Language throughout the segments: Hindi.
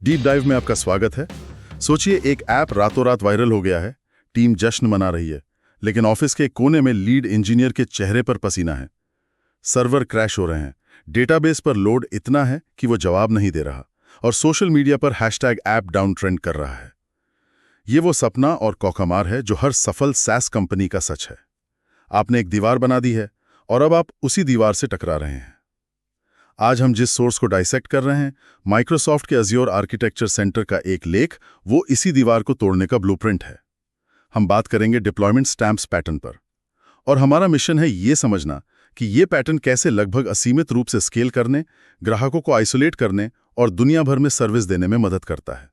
डीप डाइव में आपका स्वागत है। सोचिए एक ऐप रातों रात वायरल हो गया है, टीम जश्न मना रही है, लेकिन ऑफिस के कोने में लीड इंजीनियर के चेहरे पर पसीना है। सर्वर क्रैश हो रहे हैं, डेटाबेस पर लोड इतना है कि वो जवाब नहीं दे रहा, और सोशल मीडिया पर #ऐप डाउन ट्रेंड कर रहा है। ये वो सपना और कौकमार है जो हर सफल SaaS कंपनी का सच है। आपने एक दीवार बना दी है और अब आप उसी दीवार से टकरा रहे हैं। आज हम जिस सोर्स को डाइसेक्ट कर रहे हैं, माइक्रोसॉफ्ट के अज्योर आर्किटेक्चर सेंटर का एक लेख, वो इसी दीवार को तोड़ने का ब्लूप्रिंट है। हम बात करेंगे डिप्लॉयमेंट स्टैम्प्स पैटर्न पर, और हमारा मिशन है ये समझना कि ये पैटर्न कैसे लगभग असीमित रूप से स्केल करने, ग्राहकों को आइसोलेट करने और दुनिया भर में सर्विस देने में मदद करता है।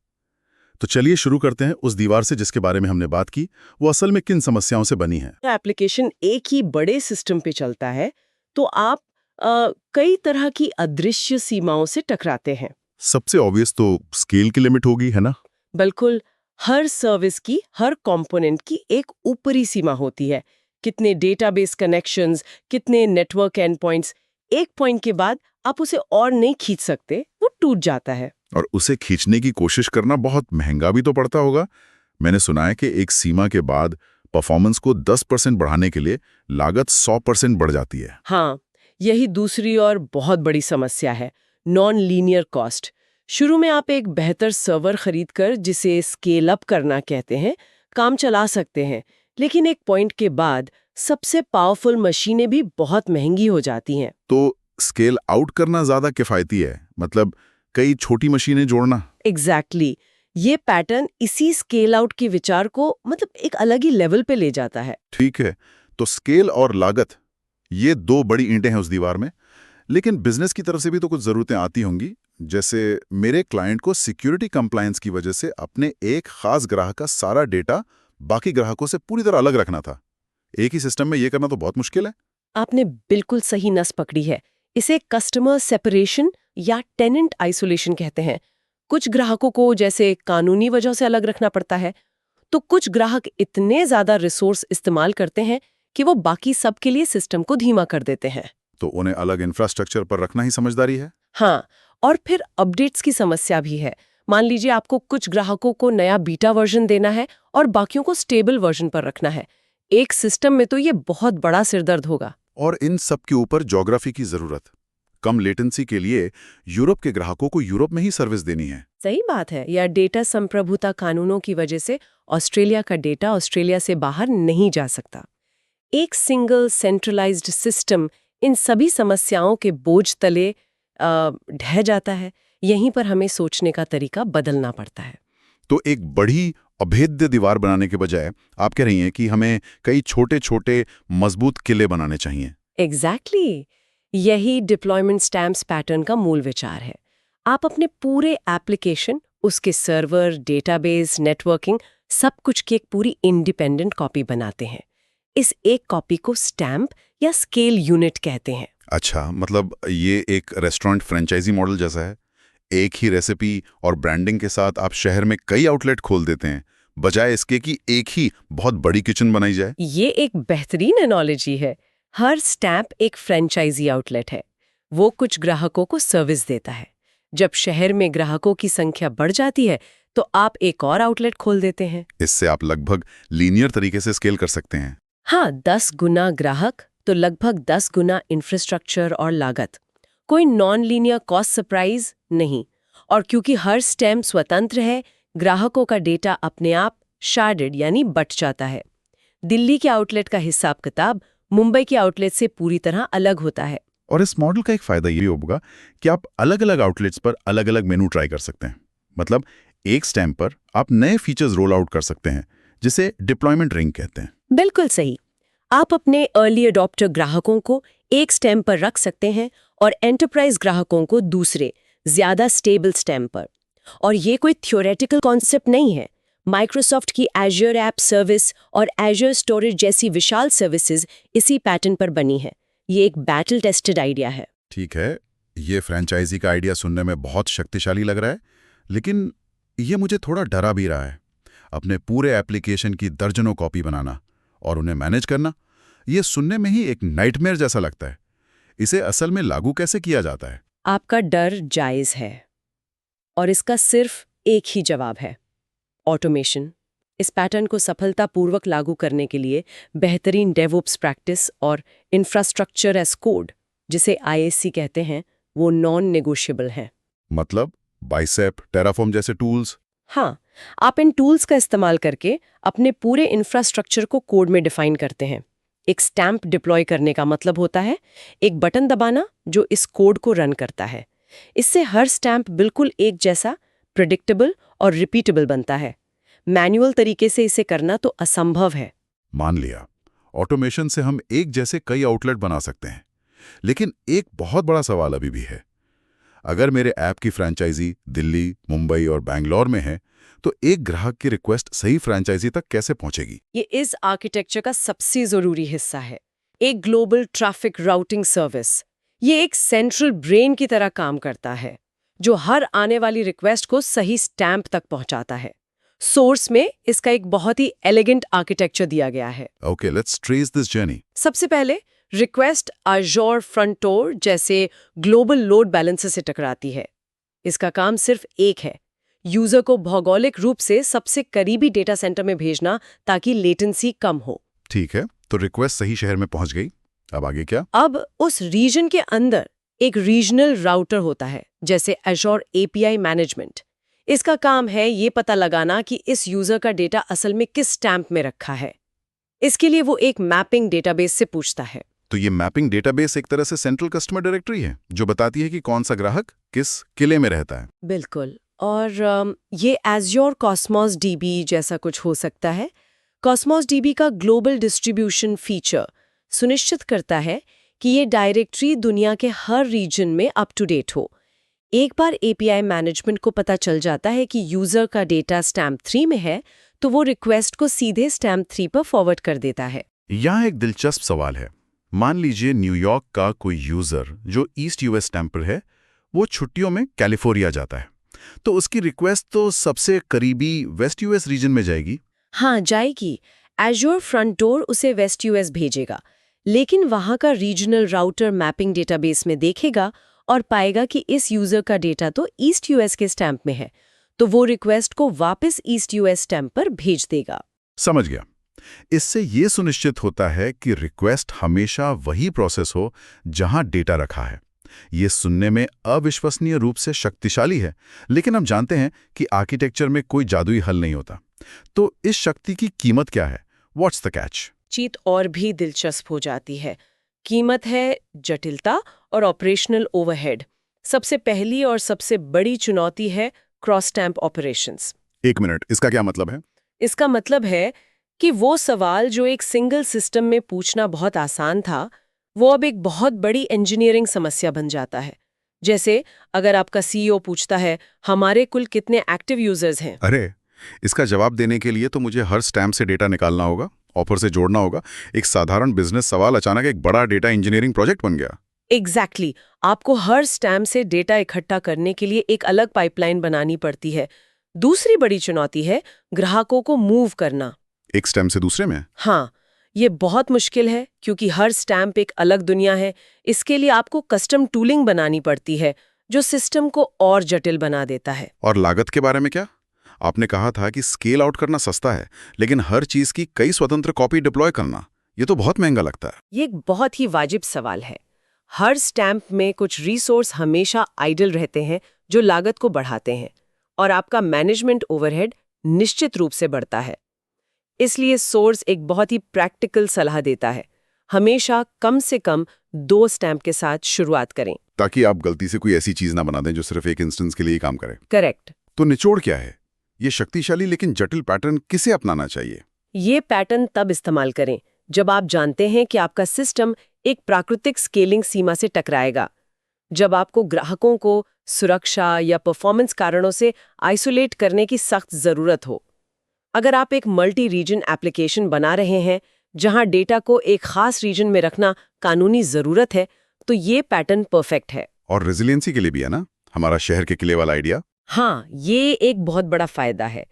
तो चलिए शुरू करते हैं उस दीवार से जिसके बारे में हमने बात की, वो असल में किन समस्याओं से बनी है। एप्लीकेशन एक ही बड़े सिस्टम पे चलता है तो आप कई तरह की अदृश्य सीमाओं से टकराते हैं। सबसे ऑब्वियस तो स्केल की लिमिट होगी, है ना? बिल्कुल, हर सर्विस की, हर कंपोनेंट की एक ऊपरी सीमा होती है। कितने डेटाबेस कनेक्शंस, कितने नेटवर्क एंड पॉइंट्स, एक पॉइंट के बाद आप उसे और नहीं खींच सकते, वो टूट जाता है। और उसे खींचने की कोशिश करना बहुत महंगा भी तो पड़ता होगा। मैंने सुना है कि एक सीमा के बाद परफॉर्मेंस को 10% बढ़ाने के लिए लागत 100% बढ़ जाती है। हाँ, यही दूसरी और बहुत बड़ी समस्या है, नॉन लीनियर कॉस्ट। शुरू में आप एक बेहतर सर्वर खरीदकर, जिसे स्केल अप करना कहते हैं, काम चला सकते हैं, लेकिन एक पॉइंट के बाद सबसे पावरफुल मशीनें भी बहुत महंगी हो जाती हैं। तो स्केल आउट करना ज्यादा किफायती है, मतलब कई छोटी मशीनें जोड़ना। एग्जैक्टली ये पैटर्न इसी स्केल आउट के विचार को एक अलग ही लेवल पे ले जाता है। ठीक है, तो स्केल और लागत, ये दो बड़ी ईंटें हैं उस दीवार में। लेकिन बिजनेस की तरफ से भी तो कुछ जरूरतें आती होंगी। जैसे मेरे क्लाइंट को सिक्योरिटी कंप्लायंस की वजह से अपने एक खास ग्राहक का सारा डेटा बाकी ग्राहकों से पूरी तरह अलग रखना था। एक ही सिस्टम में ये करना तो बहुत मुश्किल है। आपने बिल्कुल सही नस पकड़ी है। इसे कस्टमर सेपरेशन या टेनेंट आइसोलेशन कहते हैं। कुछ ग्राहकों को जैसे कानूनी वजह से अलग रखना पड़ता है, तो कुछ ग्राहक इतने ज्यादा रिसोर्स इस्तेमाल करते हैं कि वो बाकी सब के लिए सिस्टम को धीमा कर देते हैं। तो उन्हें अलग इंफ्रास्ट्रक्चर पर रखना ही समझदारी है। हाँ, और फिर अपडेट्स की समस्या भी है। मान लीजिए आपको कुछ ग्राहकों को नया बीटा वर्जन देना है और बाकियों को स्टेबल वर्जन पर रखना है। एक सिस्टम में तो ये बहुत बड़ा सिरदर्द होगा। और इन सब के ऊपर ज्योग्राफी की जरूरत। कम लेटेंसी के लिए यूरोप के ग्राहकों को यूरोप में ही सर्विस देनी है। सही बात है। या डेटा संप्रभुता कानूनों की वजह से ऑस्ट्रेलिया का डेटा ऑस्ट्रेलिया से बाहर नहीं जा सकता। एक सिंगल सेंट्रलाइज्ड सिस्टम इन सभी समस्याओं के बोझ तले ढह जाता है। यहीं पर हमें सोचने का तरीका बदलना पड़ता है। तो एक बड़ी अभेद्य दीवार बनाने के बजाय आप कह रही हैं कि हमें कई छोटे छोटे मजबूत किले बनाने चाहिए। एग्जैक्टली यही डिप्लॉयमेंट स्टैम्प्स पैटर्न का मूल विचार है। आप अपने पूरे एप्लीकेशन, उसके सर्वर, डेटाबेस, नेटवर्किंग, सब कुछ की एक पूरी इंडिपेंडेंट कॉपी बनाते हैं। इस एक कॉपी को स्टैम्प या स्केल यूनिट कहते हैं। अच्छा, मतलब ये एक रेस्टोरेंट फ्रेंचाइजी मॉडल जैसा है। एक ही रेसिपी और ब्रांडिंग के साथ आप शहर में कई आउटलेट खोल देते हैं, बजाय इसके कि एक ही बहुत बड़ी किचन बनाई जाए। ये एक बेहतरीन एनालॉजी है। हर स्टैम्प एक फ्रेंचाइजी आउटलेट है। वो कुछ ग्राहकों को सर्विस देता है। जब शहर में ग्राहकों की संख्या बढ़ जाती है तो आप एक और आउटलेट खोल देते हैं। इससे आप लगभग लीनियर तरीके से स्केल कर सकते हैं। हाँ, 10 गुना ग्राहक तो लगभग 10 गुना इंफ्रास्ट्रक्चर और लागत। कोई नॉन लीनियर कॉस्ट सरप्राइज नहीं। और क्योंकि हर स्टेम स्वतंत्र है, ग्राहकों का डेटा अपने आप शार्डेड यानी बट जाता है। दिल्ली के आउटलेट का हिसाब किताब मुंबई के आउटलेट से पूरी तरह अलग होता है। और इस मॉडल का एक फायदा ये होगा कि आप अलग अलग आउटलेट्स पर अलग अलग मेनू ट्राई कर सकते हैं। मतलब एक स्टैम्प पर आप नए फीचर्स रोल आउट कर सकते हैं, जिसे डिप्लॉयमेंट रिंग कहते हैं। बिल्कुल सही। आप अपने अर्ली अडॉप्टर ग्राहकों को एक स्टैम्प पर रख सकते हैं और एंटरप्राइज ग्राहकों को दूसरे, ज्यादा स्टेबल स्टैम्प पर। और ये कोई थ्योरेटिकल कॉन्सेप्ट नहीं है। माइक्रोसॉफ्ट की एज़्योर ऐप सर्विस और एज़्योर स्टोरेज जैसी विशाल सर्विसेज इसी पैटर्न पर बनी है। ये एक बैटल टेस्टेड आइडिया है। ठीक है, ये फ्रेंचाइजी का आइडिया सुनने में बहुत शक्तिशाली लग रहा है, लेकिन ये मुझे थोड़ा डरा भी रहा है। अपने पूरे एप्लीकेशन की दर्जनों कॉपी बनाना और उन्हें मैनेज करना, ये सुनने में ही एक नाइटमेयर जैसा लगता है। इसे असल में लागू कैसे किया जाता है? आपका डर जायज़ है। और इसका सिर्फ एक ही जवाब है, ऑटोमेशन। इस पैटर्न को सफलतापूर्वक लागू करने के लिए बेहतरीन डेवऑप्स प्रैक्टिस और इंफ्रास्ट्रक्चर एज कोड, जिसे IAC कहते हैं, वो नॉन नेगोशिएबल है। मतलब बाइसेप, टेराफॉर्म जैसे टूल्स? हाँ, आप इन टूल्स का इस्तेमाल करके अपने पूरे इंफ्रास्ट्रक्चर को कोड में डिफाइन करते हैं। एक स्टैम्प डिप्लॉय करने का मतलब होता है एक बटन दबाना जो इस कोड को रन करता है। इससे हर स्टैम्प बिल्कुल एक जैसा, प्रेडिक्टेबल और रिपीटेबल बनता है। मैन्युअल तरीके से इसे करना तो असंभव है। मान लिया, ऑटोमेशन से हम एक जैसे कई आउटलेट बना सकते हैं, लेकिन एक बहुत बड़ा सवाल अभी भी है। अगर मेरे ऐप की फ्रैंचाइजी दिल्ली, मुंबई और बैंगलोर में है, तो एक ग्राहक की रिक्वेस्ट सही फ्रैंचाइजी तक कैसे पहुंचेगी? ये इस आर्किटेक्चर का सबसे जरूरी हिस्सा है, एक ग्लोबल ट्रैफिक राउटिंग सर्विस। ये एक सेंट्रल ब्रेन की तरह काम करता है, जो हर आने वाली रिक्वेस्ट को सही स्टैम्प तक पहुंचाता है। सोर्स में इसका एक बहुत ही एलिगेंट आर्किटेक्चर दिया गया है। Okay, let's trace this journey. सबसे पहले रिक्वेस्ट अज़ूर फ्रंटोर जैसे ग्लोबल लोड बैलेंसर से टकराती है। इसका काम सिर्फ एक है, यूजर को भौगोलिक रूप से सबसे करीबी डेटा सेंटर में भेजना ताकि लेटेंसी कम हो। ठीक है, तो रिक्वेस्ट सही शहर में पहुंच गई, अब आगे क्या? अब उस रीजन के अंदर एक रीजनल राउटर होता है, जैसे अज़ूर API मैनेजमेंट। इसका काम है ये पता लगाना कि इस यूजर का डेटा असल में किस स्टैम्प में रखा है। इसके लिए वो एक मैपिंग डेटाबेस से पूछता है। तो ये मैपिंग डेटाबेस एक तरह से सेंट्रल कस्टमर डायरेक्टरी है, जो बताती है कि कौन सा ग्राहक किस किले में रहता है। बिल्कुल, और ये एज़्योर कॉस्मोस DB जैसा कुछ हो सकता है। कॉस्मोस DB का ग्लोबल डिस्ट्रीब्यूशन फीचर सुनिश्चित करता है कि ये डायरेक्टरी दुनिया के हर रीजन में अप टू डेट हो। एक बार API मैनेजमेंट को पता चल जाता है कि यूजर का डेटा स्टैम्प 3 में है, तो वो रिक्वेस्ट को सीधे स्टैम्प 3 पर फॉरवर्ड कर देता है। यहाँ एक दिलचस्प सवाल है। मान लीजिए न्यूयॉर्क का कोई यूजर जो ईस्ट US स्टैम्पर है, वो छुट्टियों में कैलिफोर्निया जाता है, तो उसकी रिक्वेस्ट तो सबसे करीबी वेस्ट US रीजन में जाएगी। हाँ, जाएगी। एज़्योर फ्रंटोर उसे वेस्ट US भेजेगा, लेकिन वहाँ का रीजनल राउटर मैपिंग डेटाबेस में देखेगा और पाएगा कि इस यूजर का डेटा तो ईस्ट US के स्टैम्प में है, तो वो रिक्वेस्ट को वापस ईस्ट US स्टैम्प पर भेज देगा। समझ गया। इससे ये सुनिश्चित होता है कि रिक्वेस्ट हमेशा वही प्रोसेस हो जहां डेटा रखा है। ये सुनने में अविश्वसनीय रूप से शक्तिशाली है, लेकिन हम जानते हैं कि आर्किटेक्चर में कोई जादुई हल नहीं होता। तो इस शक्ति की कीमत क्या है? What's the catch? चीत और भी दिलचस्प हो जाती है। कीमत है जटिलता और ऑपरेशनल ओवरहेड। सबसे पहली और सबसे बड़ी चुनौती है क्रॉस स्टैम्प ऑपरेशंस। एक मिनट, इसका क्या मतलब है? इसका मतलब है कि वो सवाल जो एक सिंगल सिस्टम में पूछना बहुत आसान था, वो अब एक बहुत बड़ी इंजीनियरिंग समस्या बन जाता है। जैसे अगर आपका CEO पूछता है, हमारे कुल कितने एक्टिव यूजर्स हैं? अरे, इसका जवाब देने के लिए तो मुझे हर स्टैम्प से डेटा निकालना होगा, ऑफर से जोड़ना होगा। एक साधारण बिजनेस सवाल अचानक एक बड़ा डेटा इंजीनियरिंग प्रोजेक्ट बन गया। एग्जैक्टली। आपको हर स्टैम्प से डेटा इकट्ठा करने के लिए एक अलग पाइपलाइन बनानी पड़ती है। दूसरी बड़ी चुनौती है ग्राहकों को मूव करना। एक स्टैम्प से दूसरे में? हाँ, ये बहुत मुश्किल है क्योंकि हर स्टैम्प एक अलग दुनिया है। इसके लिए आपको कस्टम टूलिंग बनानी पड़ती है, जो सिस्टम को और जटिल बना देता है। और लागत के बारे में क्या? आपने कहा था कि स्केल आउट करना सस्ता है, लेकिन हर चीज की कई स्वतंत्र कॉपी डिप्लॉय करना, ये तो बहुत महंगा लगता है। ये एक बहुत ही वाजिब सवाल है। हर स्टैम्प में कुछ रिसोर्स हमेशा आइडल रहते हैं जो लागत को बढ़ाते हैं, और आपका मैनेजमेंट ओवरहेड निश्चित रूप से बढ़ता है। इसलिए सोर्स एक बहुत ही प्रैक्टिकल सलाह देता है, हमेशा कम से कम 2 स्टैम्प के साथ शुरुआत करें, ताकि आप गलती से कोई ऐसी चीज ना बना दें जो सिर्फ एक इंस्टेंस के लिए ही काम करे। करेक्ट। तो निचोड़ क्या है? ये शक्तिशाली लेकिन जटिल पैटर्न किसे अपनाना चाहिए? ये पैटर्न तब इस्तेमाल करें जब आप जानते हैं कि आपका सिस्टम एक प्राकृतिक स्केलिंग सीमा से टकराएगा, जब आपको ग्राहकों को सुरक्षा या परफॉर्मेंस कारणों से आइसोलेट करने की सख्त जरूरत हो। अगर आप एक मल्टी रीजन एप्लीकेशन बना रहे हैं जहां डेटा को एक खास रीजन में रखना कानूनी जरूरत है, तो ये पैटर्न परफेक्ट है। और रेजिलियंसी के लिए भी है ना, हमारा शहर के किले वाला आइडिया? हाँ, ये एक बहुत बड़ा फायदा है।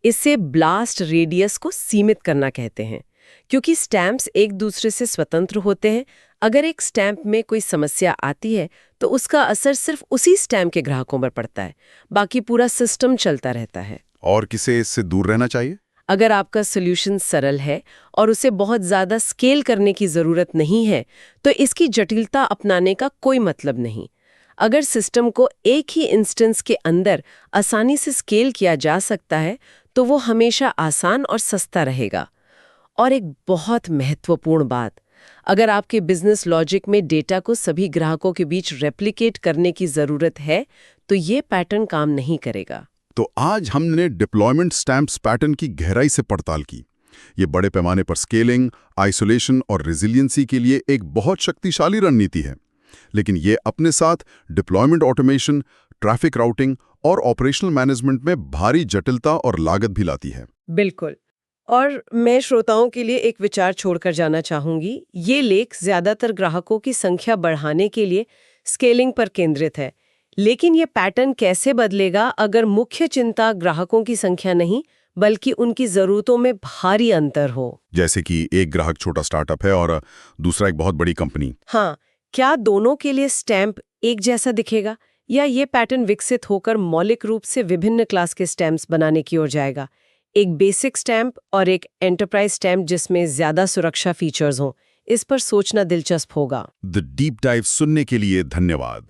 इससे ब्लास्ट रेडियस को सीमित करना कहते हैं। क्योंकि स्टैम्प्स एक दूसरे से स्वतंत्र होते हैं। अगर एक स्टैम्प में कोई समस्या आती है तो उसका असर सिर्फ उसी स्टैम्प के ग्राहकों पर पड़ता है, बाकी पूरा सिस्टम चलता रहता है। और किसे इससे दूर रहना चाहिए? अगर आपका सॉल्यूशन सरल है और उसे बहुत ज़्यादा स्केल करने की ज़रूरत नहीं है, तो इसकी जटिलता अपनाने का कोई मतलब नहीं। अगर सिस्टम को एक ही इंस्टेंस के अंदर आसानी से स्केल किया जा सकता है, तो वो हमेशा आसान और सस्ता रहेगा। और एक बहुत महत्वपूर्ण बात, अगर आपके बिजनेस लॉजिक में डेटा को सभी ग्राहकों के बीच रेप्लिकेट करने की ज़रूरत है, तो ये पैटर्न काम नहीं करेगा। तो आज हमने डिप्लॉयमेंट स्टैम्प्स पैटर्न की गहराई से पड़ताल की। ये बड़े पैमाने पर स्केलिंग, आइसोलेशन और रेजिलियंसी के लिए एक बहुत शक्तिशाली रणनीति है, लेकिन ये अपने साथ डिप्लॉयमेंट ऑटोमेशन, ट्रैफिक राउटिंग और ऑपरेशनल मैनेजमेंट में भारी जटिलता और लागत भी लाती है। बिल्कुल। और मैं श्रोताओं के लिए एक विचार छोड़कर जाना चाहूंगी। ये लेख ज्यादातर ग्राहकों की संख्या बढ़ाने के लिए स्केलिंग पर केंद्रित है, लेकिन ये पैटर्न कैसे बदलेगा अगर मुख्य चिंता ग्राहकों की संख्या नहीं बल्कि उनकी जरूरतों में भारी अंतर हो। जैसे कि एक ग्राहक छोटा स्टार्टअप है और दूसरा एक बहुत बड़ी कंपनी। हाँ, क्या दोनों के लिए स्टैम्प एक जैसा दिखेगा या ये पैटर्न विकसित होकर मौलिक रूप से विभिन्न क्लास के स्टैम्प्स बनाने की ओर जाएगा? एक बेसिक स्टैम्प और एक एंटरप्राइज स्टैम्प जिसमें ज्यादा सुरक्षा फीचर्स हों, इस पर सोचना दिलचस्प होगा। द डीप डाइव सुनने के लिए धन्यवाद।